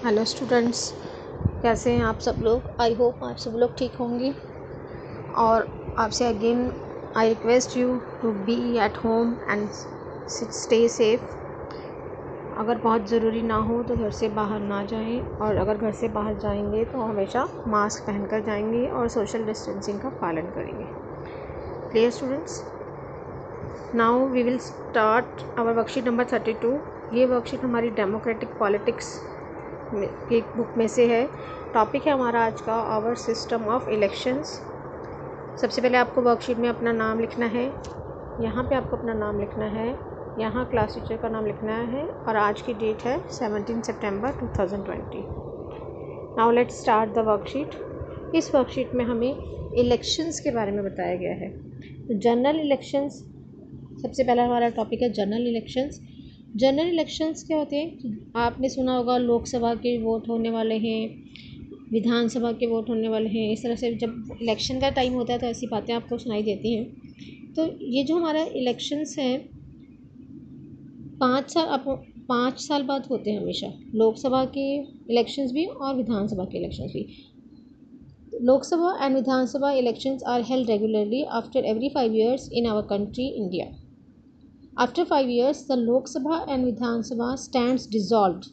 Hello students, कैसे हैं आप सब लोग। आई होप आप सब लोग ठीक होंगे। और आपसे again I request you to be at home and stay safe. अगर बहुत ज़रूरी ना हो तो घर से बाहर ना जाएं, और अगर घर से बाहर जाएंगे तो हमेशा मास्क पहनकर जाएंगे और सोशल डिस्टेंसिंग का पालन करेंगे। Clear students. Now we will start our worksheet number 32। ये वर्कशीट हमारी डेमोक्रेटिक पॉलिटिक्स की बुक में से है। टॉपिक है हमारा आज का आवर सिस्टम ऑफ इलेक्शंस। सबसे पहले आपको वर्कशीट में अपना नाम लिखना है। यहाँ पे आपको अपना नाम लिखना है, यहाँ क्लास टीचर का नाम लिखना है, और आज की डेट है 17 सितंबर 2020। Now let's start the worksheet. इस वर्कशीट में हमें इलेक्शंस के बारे में बताया गया है। जनरल इलेक्शंस सबसे पहला हमारा टॉपिक है जनरल इलेक्शंस। जनरल इलेक्शंस क्या होते हैं? आपने सुना होगा लोकसभा के वोट होने वाले हैं, विधानसभा के वोट होने वाले हैं। इस तरह से जब इलेक्शन का टाइम होता है तो ऐसी बातें आपको सुनाई देती हैं। तो ये जो हमारा इलेक्शंस हैं 5 साल बाद होते हैं हमेशा। लोकसभा के इलेक्शंस भी और विधानसभा के इलेक्शंस भी। Lok Sabha and Vidhan Sabha elections are held regularly after every 5 years in our country India. After 5 years, the Lok Sabha and Vidhan Sabha stands dissolved.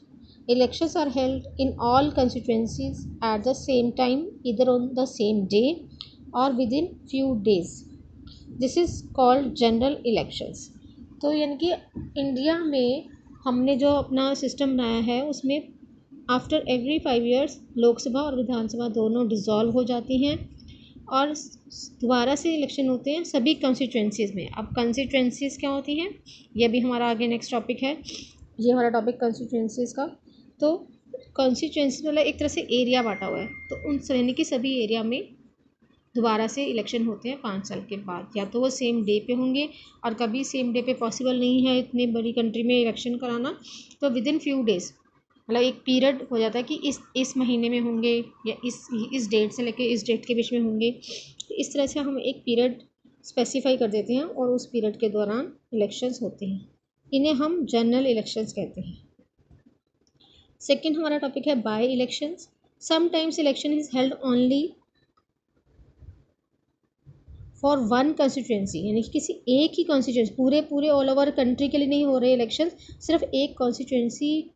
Elections are held in all constituencies at the same time, either on the same day or within few days. This is called general elections. तो यानी कि India में हमने जो अपना system बनाया है उसमें आफ्टर एवरी 5 years लोकसभा और विधानसभा दोनों डिज़ोल्व हो जाती हैं और दोबारा से इलेक्शन होते हैं सभी कॉन्स्टिट्यूंसीज़ में। अब कॉन्स्टिट्यूंसीज़ क्या होती हैं, ये भी हमारा आगे नेक्स्ट टॉपिक है। ये हमारा टॉपिक कॉन्स्टिट्यूंसीज़ का। तो कॉन्स्टिट्यूंसी मतलब एक तरह से एरिया बांटा हुआ है, तो उन यानी कि सभी एरिया में दोबारा से इलेक्शन होते हैं 5 साल के बाद। या तो वो सेम डे पे होंगे, और कभी सेम डे पे पॉसिबल नहीं है इतनी बड़ी कंट्री में इलेक्शन कराना, तो विद इन फ्यू डेज़ मतलब एक पीरियड हो जाता है कि इस महीने में होंगे या इस डेट से लेके इस डेट के बीच में होंगे। इस तरह से हम एक पीरियड स्पेसिफाई कर देते हैं और उस पीरियड के दौरान इलेक्शंस होते हैं। इन्हें हम जनरल इलेक्शंस कहते हैं। सेकंड हमारा टॉपिक है by elections. Sometimes election is held only for one constituency, यानी कि किसी एक ही कॉन्स्टिट्यूंसी, पूरे ऑल ओवर कंट्री के लिए नहीं हो रहे इलेक्शन, सिर्फ एक कॉन्स्टिट्यूंसी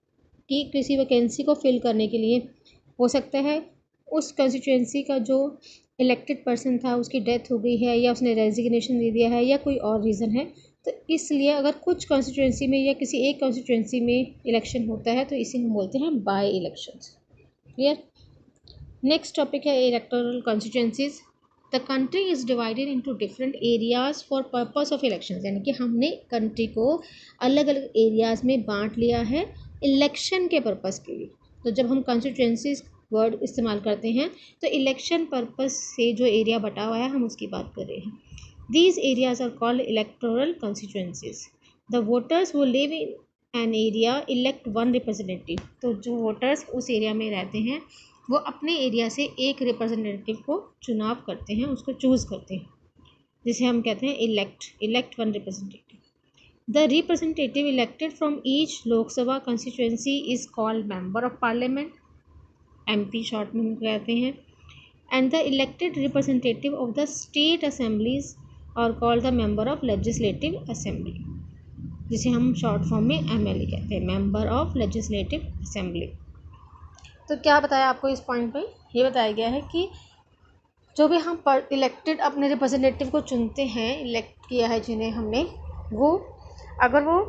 की किसी वैकेंसी को फिल करने के लिए हो सकता है। उस कॉन्स्टिट्यूंसी का जो इलेक्टेड पर्सन था उसकी डेथ हो गई है, या उसने रेजिग्नेशन दे दिया है, या कोई और रीज़न है, तो इसलिए अगर कुछ कॉन्स्टिट्यूंसी में या किसी एक कॉन्स्टिट्यूंसी में इलेक्शन होता है तो इसे हम बोलते हैं by elections. Clear. Next topic है electoral constituencies. The country is divided into different areas for purpose of election, यानी कि हमने कंट्री को अलग अलग एरियाज़ में बांट लिया है इलेक्शन के पर्पस के लिए। तो जब हम कॉन्स्टिट्यूंसीज वर्ड इस्तेमाल करते हैं तो इलेक्शन पर्पस से जो एरिया बटा हुआ है हम उसकी बात कर रहे हैं। These areas are called electoral constituencies. The voters who live in an area elect one representative. तो जो वोटर्स उस एरिया में रहते हैं वो अपने एरिया से एक रिप्रेजेंटेटिव को चुनाव करते हैं, उसको चूज़ करते हैं, जिसे हम कहते हैं elect one representative. The representative elected from each Lok Sabha constituency is called member of parliament, MP short में हम कहते हैं। And the elected representative of the state assemblies और called the member of legislative assembly, जिसे हम शॉर्ट फॉर्म में MLA कहते हैं, मेंबर ऑफ लेजिस्लेटिव असेंबली। तो क्या बताया आपको इस पॉइंट पे? ये बताया गया है कि जो भी हम इलेक्टेड अपने रिप्रेजेंटेटिव को चुनते हैं, इलेक्ट किया है जिन्हें हमने, वो अगर वो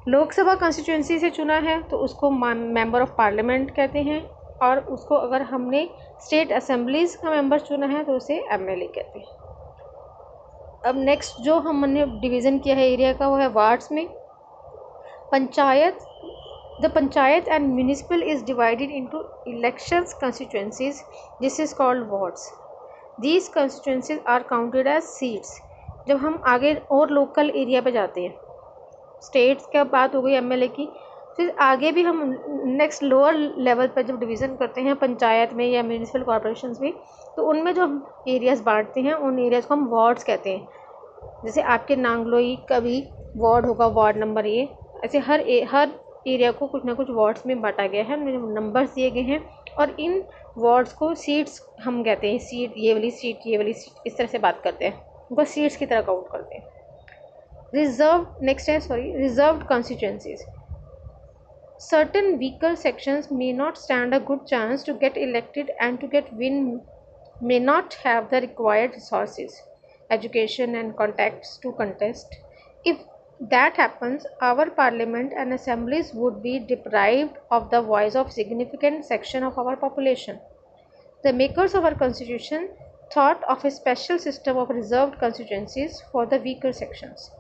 लोकसभा कॉन्स्टिट्यूंसी से चुना है तो उसको मेंबर ऑफ पार्लियामेंट कहते हैं, और उसको अगर हमने स्टेट असेंबलीज़ का मेंबर चुना है तो उसे MLA कहते हैं। अब नेक्स्ट जो हमने डिवीज़न किया है एरिया का वो है वार्ड्स में। Panchayat, the panchayat and municipal is divided into elections constituencies. This is called wards. These constituencies are counted as seats. जब हम आगे और लोकल एरिया पे जाते हैं, स्टेट्स का बात हो गई MLA की, फिर आगे भी हम नेक्स्ट लोअर लेवल पर जब डिवीज़न करते हैं पंचायत में या म्यूनिसिपल कॉर्पोरेशंस में, तो उनमें जो हम एरियाज़ बांटते हैं उन एरियाज़ को हम वार्ड्स कहते हैं। जैसे आपके नांगलोई का भी वार्ड होगा, वार्ड नंबर ये, ऐसे हर एरिया को कुछ ना कुछ वार्ड्स में बांटा गया है, नंबर्स दिए गए हैं और इन वार्ड्स को सीट्स हम कहते हैं, सीट ये वाली सीट, ये वाली सीट, इस तरह से बात करते हैं, उनको सीट्स की तरह काउंट करते हैं। Reserved constituencies. Certain weaker sections may not stand a good chance to get elected and to get win may not have the required resources, education and contacts to contest. If that happens, our parliament and assemblies would be deprived of the voice of significant section of our population. The makers of our constitution thought of a special system of reserved constituencies for the weaker sections.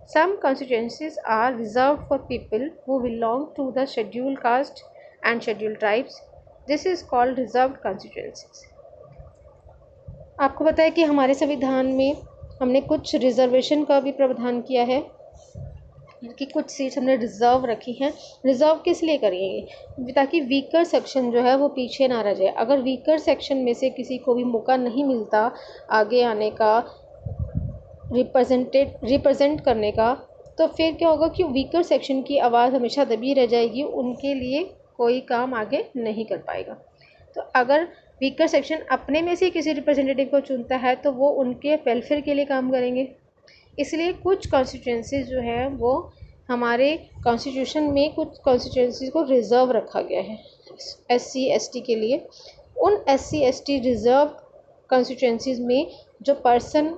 Some constituencies are reserved for people who belong to the scheduled caste and scheduled tribes. This is called reserved constituencies. आपको पता है कि हमारे संविधान में हमने कुछ reservation का भी प्रावधान किया है कि कुछ सीट्स हमने रिजर्व रखी हैं। रिजर्व किस लिए करेंगे? ताकि वीकर सेक्शन जो है वो पीछे ना रह जाए। अगर वीकर सेक्शन में से किसी को भी मौका नहीं मिलता आगे आने का, रिप्रेजेंट करने का, तो फिर क्या होगा कि वीकर सेक्शन की आवाज़ हमेशा दबी रह जाएगी, उनके लिए कोई काम आगे नहीं कर पाएगा। तो अगर वीकर सेक्शन अपने में से किसी रिप्रेजेंटेटिव को चुनता है तो वो उनके वेलफेयर के लिए काम करेंगे। इसलिए कुछ कॉन्स्टिट्यूएंसीज जो है वो हमारे कॉन्स्टिट्यूशन में कुछ कॉन्स्टिट्यूएंसीज को रिज़र्व रखा गया है SC ST के लिए। उन SC ST रिज़र्व कॉन्स्टिट्यूएंसीज में जो पर्सन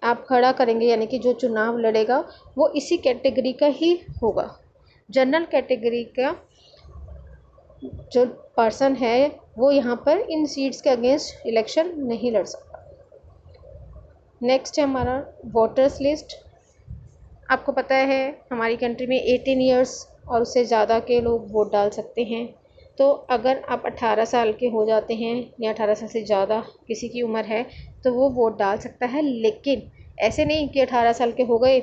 आप खड़ा करेंगे, यानी कि जो चुनाव लड़ेगा वो इसी कैटेगरी का ही होगा। जनरल कैटेगरी का जो पर्सन है वो यहाँ पर इन सीट्स के अगेंस्ट इलेक्शन नहीं लड़ सकता। नेक्स्ट है हमारा वोटर्स लिस्ट। आपको पता है हमारी कंट्री में 18 इयर्स और उससे ज़्यादा के लोग वोट डाल सकते हैं। तो अगर आप 18 साल के हो जाते हैं या 18 साल से ज़्यादा किसी की उम्र है तो वो वोट डाल सकता है। लेकिन ऐसे नहीं कि 18 साल के हो गए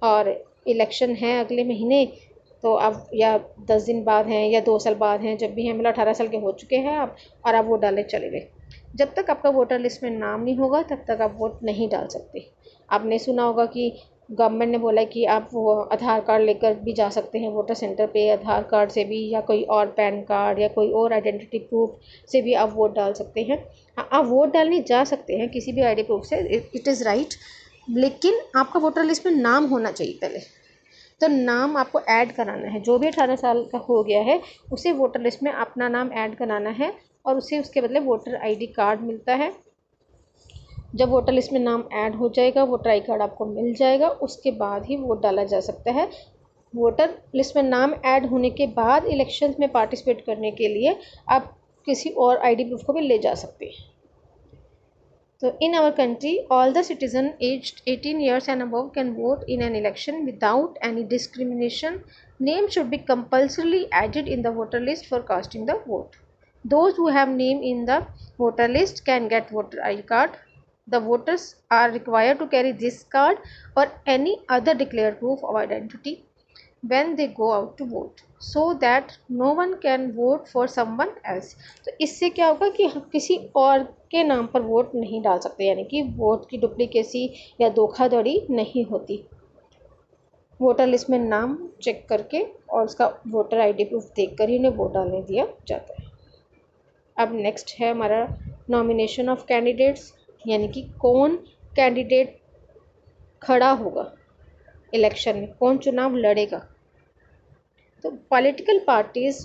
और इलेक्शन है अगले महीने तो आप या 10 दिन बाद हैं या 2 साल बाद हैं, जब भी हैं, मतलब 18 साल के हो चुके हैं आप और आप वोट डालने चले गए। जब तक आपका वोटर लिस्ट में नाम नहीं होगा तब तक आप वोट नहीं डाल सकते। आपने सुना होगा कि गवर्नमेंट ने बोला कि आप वो आधार कार्ड लेकर भी जा सकते हैं वोटर सेंटर पे, आधार कार्ड से भी या कोई और पैन कार्ड या कोई और आइडेंटिटी प्रूफ से भी आप वोट डाल सकते हैं। हाँ, आप वोट डालने जा सकते हैं किसी भी आईडी प्रूफ से, इट इज़ राइट, लेकिन आपका वोटर लिस्ट में नाम होना चाहिए पहले। तो नाम आपको ऐड कराना है, जो भी 18 साल का हो गया है उसे वोटर लिस्ट में अपना नाम ऐड कराना है और उसे उसके बदले वोटर ID कार्ड मिलता है। जब वोटर लिस्ट में नाम ऐड हो जाएगा, वोटर ID कार्ड आपको मिल जाएगा, उसके बाद ही वोट डाला जा सकता है। वोटर लिस्ट में नाम ऐड होने के बाद इलेक्शंस में पार्टिसिपेट करने के लिए आप किसी और ID प्रूफ को भी ले जा सकते हैं। तो in our country all the citizen aged 18 years and above can vote in an election without any discrimination. Name should be compulsorily added in the voter list for casting the vote. Those who have name in the voter list can get voter ID card. The voters are required to carry this card or any other declared proof of identity when they go out to vote, so that no one can vote for someone else. तो इससे क्या होगा कि हम किसी और के नाम पर वोट नहीं डाल सकते, यानी कि वोट की डुप्लीकेसी या धोखाधड़ी नहीं होती। वोटर लिस्ट में नाम चेक करके और उसका वोटर ID प्रूफ देखकर ही उन्हें वोट डालने दिया जाता है। अब नेक्स्ट है हमारा नॉमिनेशन ऑफ कैंडिडेट्स, यानी कि कौन कैंडिडेट खड़ा होगा इलेक्शन में, कौन चुनाव लड़ेगा। तो political parties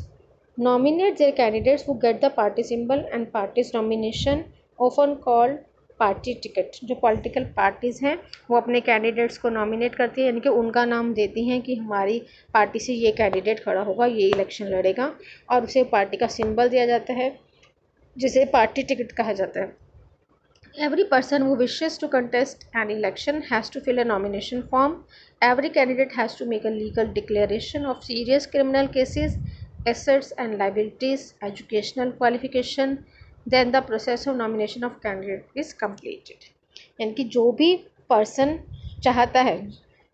nominate their candidates who get the party symbol and parties nomination often called party ticket. जो पॉलिटिकल पार्टीज़ हैं वो अपने कैंडिडेट्स को नॉमिनेट करती है, यानी कि उनका नाम देती हैं कि हमारी पार्टी से ये कैंडिडेट खड़ा होगा, ये इलेक्शन लड़ेगा, और उसे पार्टी का सिंबल दिया जाता है जिसे पार्टी टिकट कहा जाता है। Every person who wishes to contest an election has to fill a nomination form. Every candidate has to make a legal declaration of serious criminal cases, assets and liabilities, educational qualification. Then the process of nomination of candidate is completed. यानी कि जो भी person चाहता है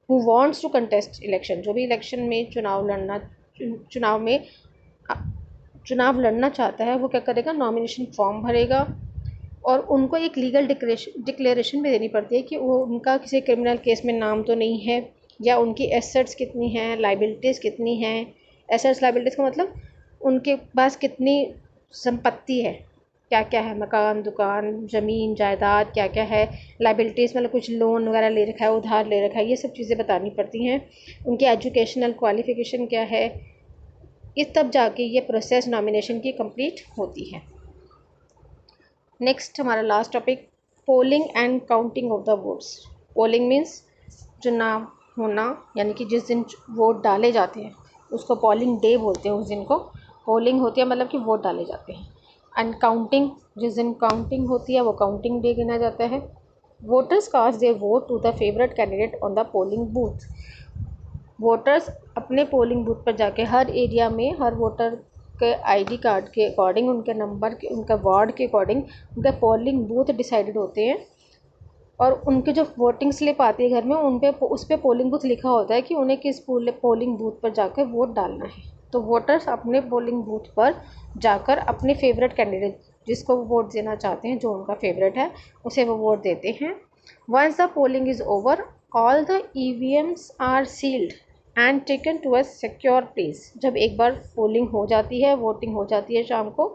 who wants to contest election, जो भी election में चुनाव लड़ना चाहता है वो क्या करेगा, नॉमिनेशन फॉर्म भरेगा और उनको एक लीगल डिक्लेरेशन भी देनी पड़ती है कि वो उनका किसी क्रिमिनल केस में नाम तो नहीं है, या उनकी एसेट्स कितनी हैं, लाइबिलिटीज़ कितनी हैं, एसेट्स लायबिलिटीज़ का मतलब उनके पास कितनी संपत्ति है, क्या क्या है, मकान, दुकान, ज़मीन, जायदाद, क्या क्या है। लायबिलिटीज़ मतलब कुछ लोन वगैरह ले रखा है, उधार ले रखा है, ये सब चीज़ें बतानी पड़ती हैं। उनकी एजुकेशनल क्वालिफ़िकेशन क्या है, इस तब जाके ये प्रोसेस नॉमिनेशन की कंप्लीट होती है। नेक्स्ट हमारा last topic, polling and counting of the votes. Polling means चुनाव होना, यानी कि जिस दिन वोट डाले जाते हैं उसको पोलिंग डे बोलते हैं। उस दिन को पोलिंग होती है, मतलब कि वोट डाले जाते हैं। एंड काउंटिंग, जिस दिन काउंटिंग होती है वो काउंटिंग डे गिना जाता है। Voters cast their vote to the favourite candidate on the polling booth. Voters अपने पोलिंग बूथ पर जाके हर एरिया में हर वोटर के आईडी कार्ड के अकॉर्डिंग, उनके नंबर के, उनका वार्ड के अकॉर्डिंग उनके पोलिंग बूथ डिसाइडेड होते हैं। और उनके जो वोटिंग स्लिप आती है घर में, उन पे उस पर पोलिंग बूथ लिखा होता है कि उन्हें किस पोलिंग बूथ पर जाकर वोट डालना है। तो वोटर्स अपने पोलिंग बूथ पर जाकर अपने फेवरेट कैंडिडेट, जिसको वो वोट देना चाहते हैं, जो उनका फेवरेट है, उसे वो वोट देते हैं। Once the polling is over, all the EVMs are sealed and taken to a secure place. जब एक बार पोलिंग हो जाती है, वोटिंग हो जाती है, शाम को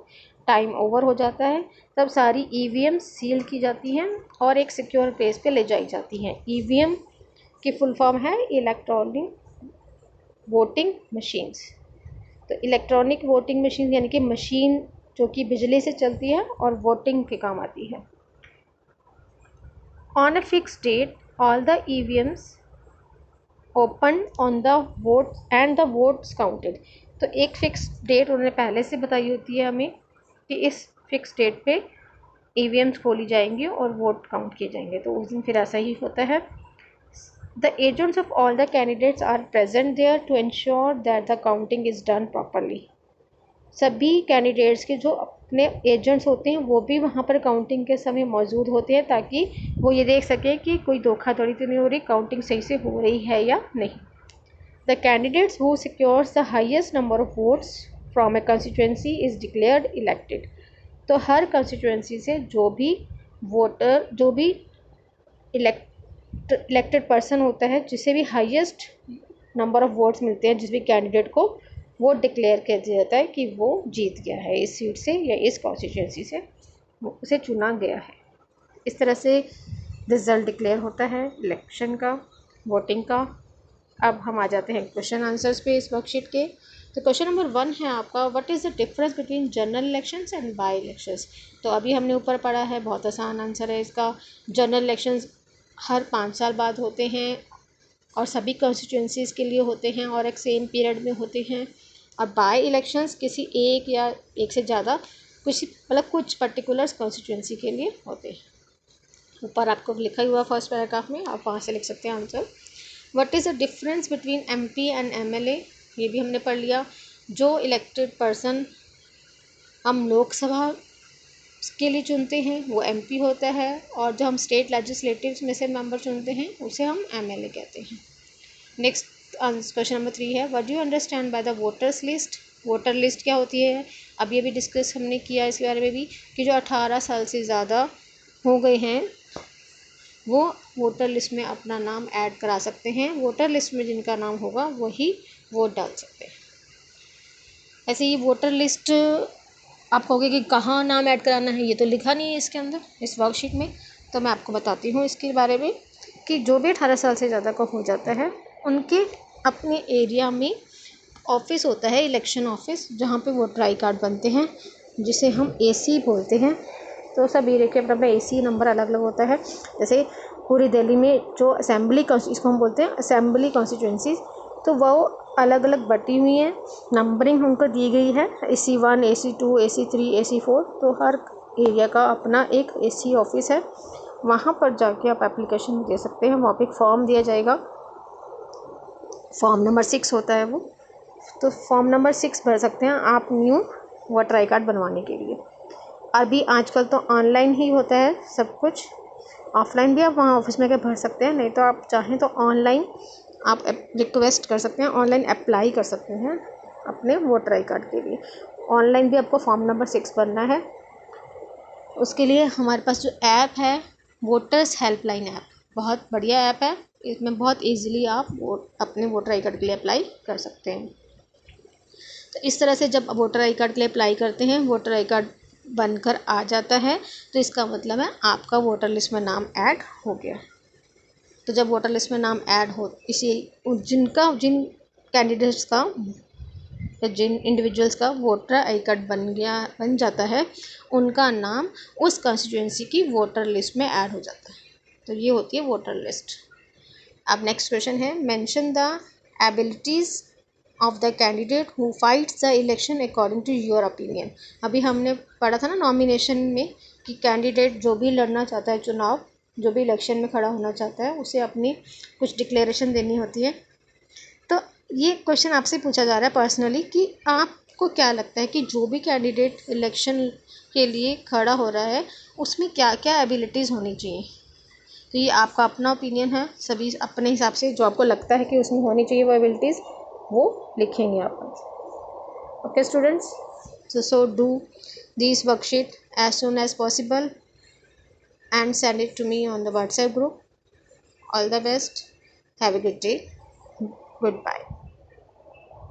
टाइम ओवर हो जाता है, तब सारी EVM सील की जाती हैं और एक सिक्योर प्लेस पे ले जाई जाती हैं। EVM की फुल फॉर्म है इलेक्ट्रॉनिक वोटिंग मशीन्स। तो इलेक्ट्रॉनिक वोटिंग मशीन यानी कि मशीन जो कि बिजली से चलती है और वोटिंग के काम आती है। On a fix date all the EVMs open on the vote and the votes counted. तो एक फिक्स डेट उन्होंने पहले से बताई होती है हमें कि इस फिक्स डेट पे EVMs खोली जाएंगी और वोट काउंट किए जाएंगे। तो उस दिन फिर ऐसा ही होता है। The agents of all the candidates are present there to ensure that the counting is done properly. सभी कैंडिडेट्स के जो अपने एजेंट्स होते हैं वो भी वहाँ पर काउंटिंग के समय मौजूद होते हैं, ताकि वो ये देख सकें कि कोई धोखाधड़ी तो नहीं हो रही, काउंटिंग सही से हो रही है या नहीं। The candidates who secures the highest number of votes from A constituency is declared elected. तो हर कंस्टिट्यूएंसी से जो भी वोटर, जो भी इलेक्टेड पर्सन होता है, जिसे भी हाईएस्ट नंबर ऑफ वोट्स मिलते हैं, जिस भी कैंडिडेट को, वो डिक्लेयर कर दिया जाता है कि वो जीत गया है इस सीट से या इस कॉन्स्टिट्यूंसी से, उसे चुना गया है। इस तरह से रिज़ल्ट डिक्लेयर होता है इलेक्शन का, वोटिंग का। अब हम आ जाते हैं क्वेश्चन आंसर्स पे इस वर्कशीट के। तो क्वेश्चन नंबर 1 है आपका, what is the difference between general elections and by elections. तो अभी हमने ऊपर पढ़ा है, बहुत आसान आंसर है इसका। जनरल इलेक्शंस हर 5 साल बाद होते हैं और सभी कॉन्स्टिट्यूंसीज़ के लिए होते हैं और एक सेम पीरियड में होते हैं। और बाई इलेक्शंस किसी एक या एक से ज़्यादा कुछ पर्टिकुलर कॉन्स्टिट्यूंसी के लिए होते हैं। ऊपर आपको लिखा हुआ फर्स्ट पैराग्राफ में, आप वहाँ से लिख सकते हैं answer. What is the difference between MP and MLA, ये भी हमने पढ़ लिया। जो इलेक्टेड पर्सन हम लोकसभा के लिए चुनते हैं वो MP होता है, और जो हम स्टेट लेजिस्लेटिव में से मेंबर चुनते हैं उसे हम MLA कहते हैं। नेक्स्ट क्वेश्चन नंबर 3 है, what do you understand by the voters list. Voter list क्या होती है, अब ये भी डिस्कस हमने किया इसके बारे में भी, कि जो 18 साल से ज़्यादा हो गए हैं वो वोटर लिस्ट में अपना नाम ऐड करा सकते हैं। वोटर लिस्ट में जिनका नाम होगा वही वोट डाल सकते हैं। ऐसे ही वोटर लिस्ट आप कहोगे कि कहाँ नाम ऐड कराना है, ये तो लिखा नहीं है इसके अंदर, इस वर्कशीट में। तो मैं आपको बताती हूँ इसके बारे में कि जो भी 18 साल से ज़्यादा का हो जाता है उनके अपने एरिया में ऑफिस होता है, इलेक्शन ऑफिस, जहाँ पे वोटर आई कार्ड बनते हैं, जिसे हम AC बोलते हैं। तो सब एरिया के अपना AC नंबर अलग अलग होता है। जैसे पूरी दिल्ली में जो असेंबली, इसको हम बोलते हैं असेंबली कॉन्स्टिट्यूंसीज, तो वो अलग अलग बटी हुई हैं, नंबरिंग उनको दी गई है, AC1, AC2, AC3, AC4। तो हर एरिया का अपना एक AC ऑफिस है, वहाँ पर जाके आप एप्लीकेशन दे सकते हैं। वहाँ पे एक फॉर्म दिया जाएगा, फॉर्म नंबर 6 होता है वो। तो फॉर्म नंबर 6 भर सकते हैं आप न्यू वोटर आई कार्ड बनवाने के लिए। अभी आजकल तो ऑनलाइन ही होता है सब कुछ, ऑफलाइन भी आप वहाँ ऑफिस में के भर सकते हैं, नहीं तो आप चाहें तो ऑनलाइन आप रिक्वेस्ट कर सकते हैं, ऑनलाइन अप्लाई कर सकते हैं अपने वोटर आई कार्ड के लिए। ऑनलाइन भी आपको फॉर्म नंबर 6 भरना है। उसके लिए हमारे पास जो ऐप है, वोटर्स हेल्पलाइन ऐप, बहुत बढ़िया ऐप है। इसमें बहुत ईजीली आप अपने वोटर आई कार्ड के लिए अप्लाई कर सकते हैं। तो इस तरह से जब वोटर आई कार्ड के लिए अप्लाई करते हैं, वोटर आई कार्ड बनकर आ जाता है, तो इसका मतलब है आपका वोटर लिस्ट में नाम ऐड हो गया। तो जब वोटर लिस्ट में नाम ऐड हो, जिन कैंडिडेट्स का या जिन इंडिविजुअल्स का वोटर आई कार्ड बन जाता है, उनका नाम उस कंस्टिट्यूएंसी की वोटर लिस्ट में ऐड हो जाता है। तो ये होती है वोटर लिस्ट। अब नेक्स्ट क्वेश्चन है, mention the abilities of the candidate who fights the election according to your opinion. अभी हमने पढ़ा था ना नॉमिनेशन में कि कैंडिडेट जो भी लड़ना चाहता है चुनाव, जो भी इलेक्शन में खड़ा होना चाहता है, उसे अपनी कुछ डिक्लेरेशन देनी होती है। तो ये क्वेश्चन आपसे पूछा जा रहा है पर्सनली कि आपको क्या लगता है कि जो भी कैंडिडेट इलेक्शन के लिए खड़ा हो रहा है उसमें क्या क्या एबिलिटीज़ होनी चाहिए। तो ये आपका अपना ओपिनियन है, सभी अपने हिसाब से जो आपको लगता है कि उसमें होनी चाहिए वो एबिलिटीज़ वो लिखेंगे आप। Okay students, so do this worksheet as soon as possible and send it to me on the WhatsApp group. All the best, have a good day, goodbye.